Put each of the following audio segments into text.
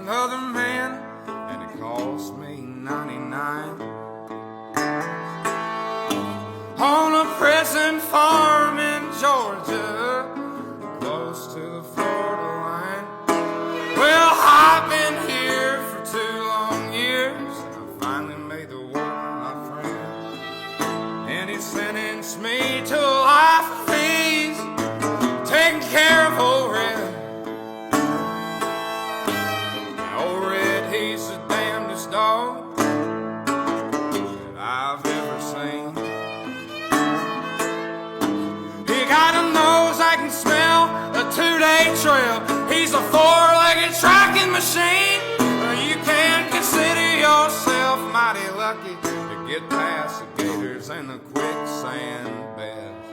another man, and it cost me 99. On a present farm in Georgia, close to the Florida line. Well, I've been here for 2 long years, and I finally made the warden my friend. And he sentenced me to a life of ease, taking care of old Red. Old Red, he's the damnedest dog that I've ever seen. He got a nose I can smell a 2-day trail. He's a 4-legged tracking machine. You can consider yourself mighty lucky to get past the gators and the quicksand beds.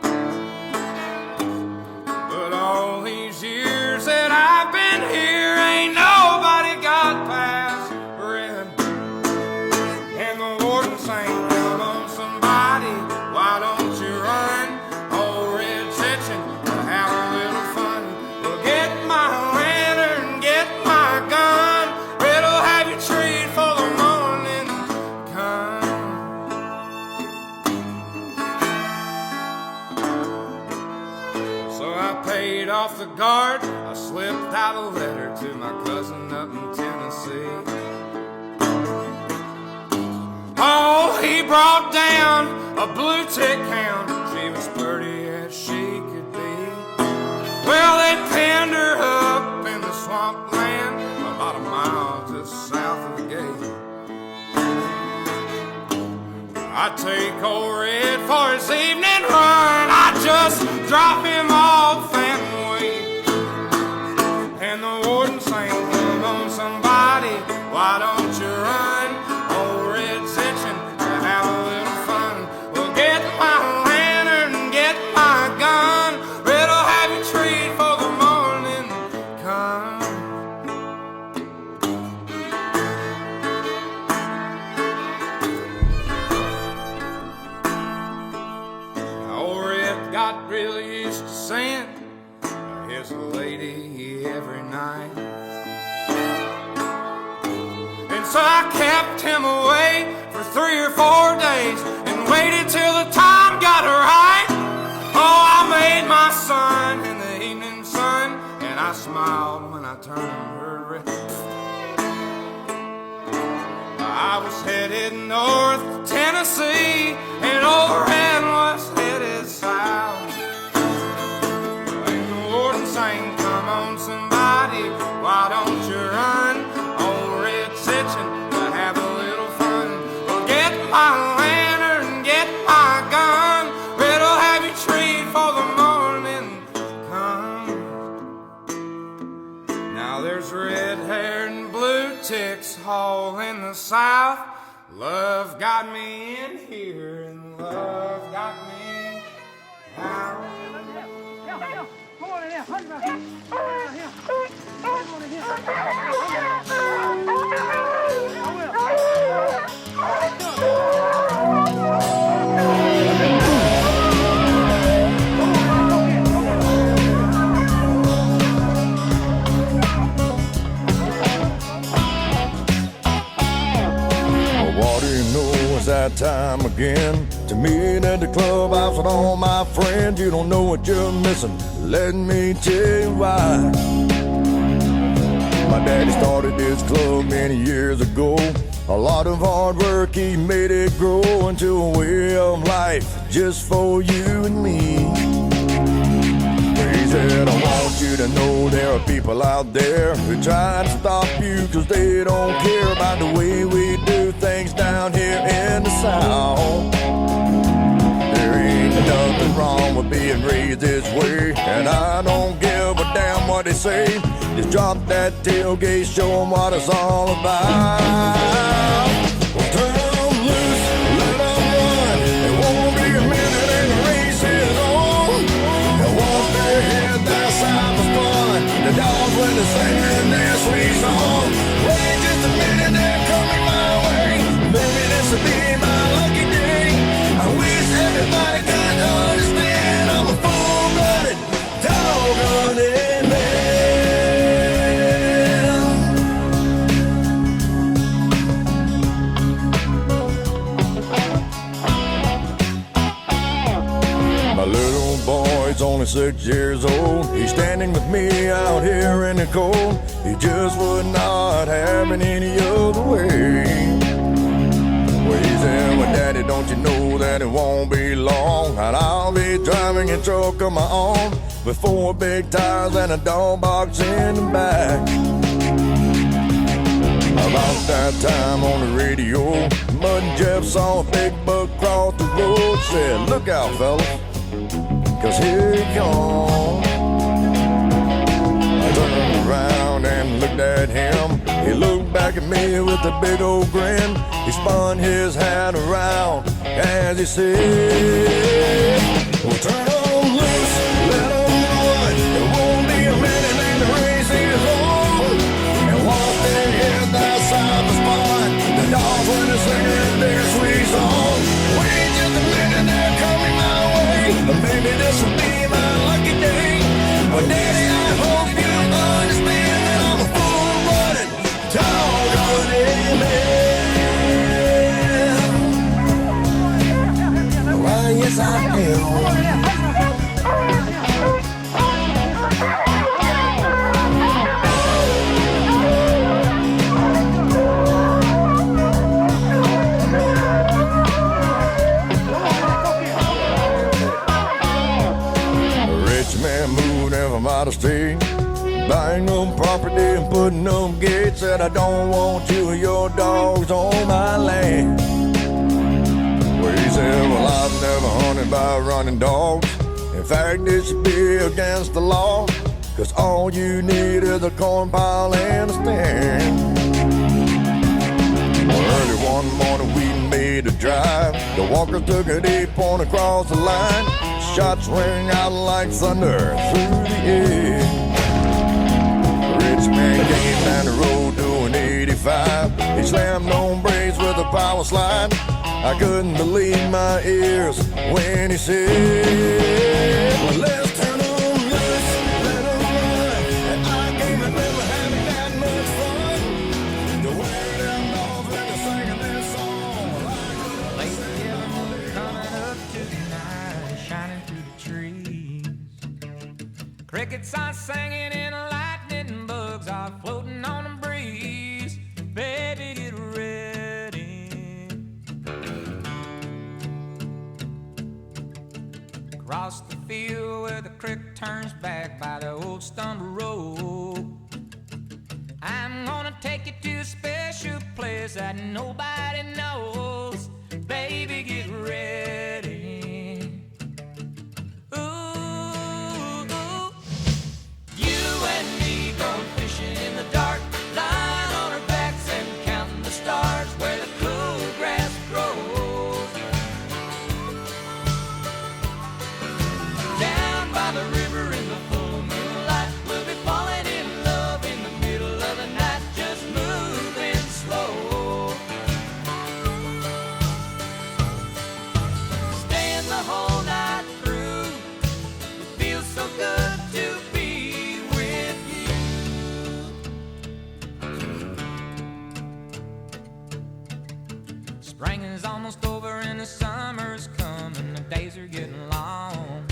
But all these years that I've been here, ain't nobody got past Red. And the warden sang, come on somebody, why don't you run? Old Red's itching to have a little fun. Well, get my lantern, get my gun. Red'll have you treat for the morning come. So I paid off the guard. I slipped out a letter to my cousin up in Tennessee. Oh, he brought down a blue tick hound. She was pretty as she could be. Well, they pinned her up in the swampland about a mile just south of the gate. I take old Red for his evening run. I just drop him off and wait. And the warden sang, come on somebody, why don't you run? Old Red's itching to have a little fun. Well, get my lantern, get my gun. Red'll have you treat for the morning come. Old Red got really used to seeing his lady every night. And so I kept him away for 3 or 4 days and waited till the time got right. Oh, I made my son in the evening sun, and I smiled when I turned her red. I was headed north to Tennessee, and old Red was headed south. And the warden sang, come on somebody, why don't you run? Old Red's itching to have a little fun. Well, get my lantern, get my gun. Red'll have you treat for the morning come. Now there's red hair and blue ticks all in the south. Love got me in here and love got me out. Come on in here, come on in here. Come on in here. What do you know, it's that time again to meet at the clubhouse with all my friends. You don't know what you're missing, let me tell you why. My daddy started this club many years ago. A lot of hard work, he made it grow into a way of life just for you and me. He said, I want you to know there are people out there who try to stop you cause they don't care about the way we do things down here in the South. There ain't nothing wrong with being raised this way, and I don't give a damn what they say. Just drop that tailgate, show them what it's all about. Well, turn them loose, let them run. It won't be a minute and the race is on. And once they're here, that's how it's fun. The dogs when they're singing their sweet song. Wait just a minute, they're coming my way. Maybe this will be my lucky day. I wish everybody could understand I'm a full-blooded dog hunting man. 26 years old. He's standing with me out here in the cold. He just would not have it any other way. Well, he said, well, Daddy, don't you know that it won't be long, and I'll be driving a truck of my own with 4 big tires and a dog box in the back. About that time on the radio, Mud and Jeff saw a big buck cross the road. Said, look out, fellas, 'cause here he comes. I turned around and looked at him. He looked back at me with a big old grin. He spun his hat around as he said, well, turn on loose, let him run. There won't be a minute and the race is on. And once they hit that side of the spot, the dogs went singing their sweet song. Wait just a minute, they're coming my way. Maybe this will be my lucky day. But Daddy, I hope you understand that I'm a full running dog on man. Why, yes, I am. From out of state, buying up property and putting up gates. Said I don't want you or your dogs on my land. Well, he said, well, I've never hunted by running dogs. In fact, it should be against the law, 'cause all you need is a corn pile and a stand. Well, early one morning we made a drive. The walker took a deep point across the line. Shots ring out like thunder through the air. The rich man came down the road doing 85. He slammed on brakes with a power slide. I couldn't believe my ears when he said, well, let's turn on loose, let 'em run. And I can't remember having that much fun. The way them dogs when they're singing this song. Late yellow moon coming up tonight, shining through the trees. Crickets are singing and lightning bugs are floating on the breeze. Baby, get ready. Across the field where the creek turns back by the old stumble road, I'm gonna take you to a special place that nobody knows. Baby, get ready. Ooh, you and me going fishing in the dark, lying on our backs and counting the stars where the cool grass grows. Down by the river in the full moonlight, we'll be falling in love in the middle of the night, just moving slow. Staying the whole night through, it feels so good to be with you. Spring is almost over and the summer's coming, the days are getting long.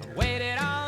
I waited all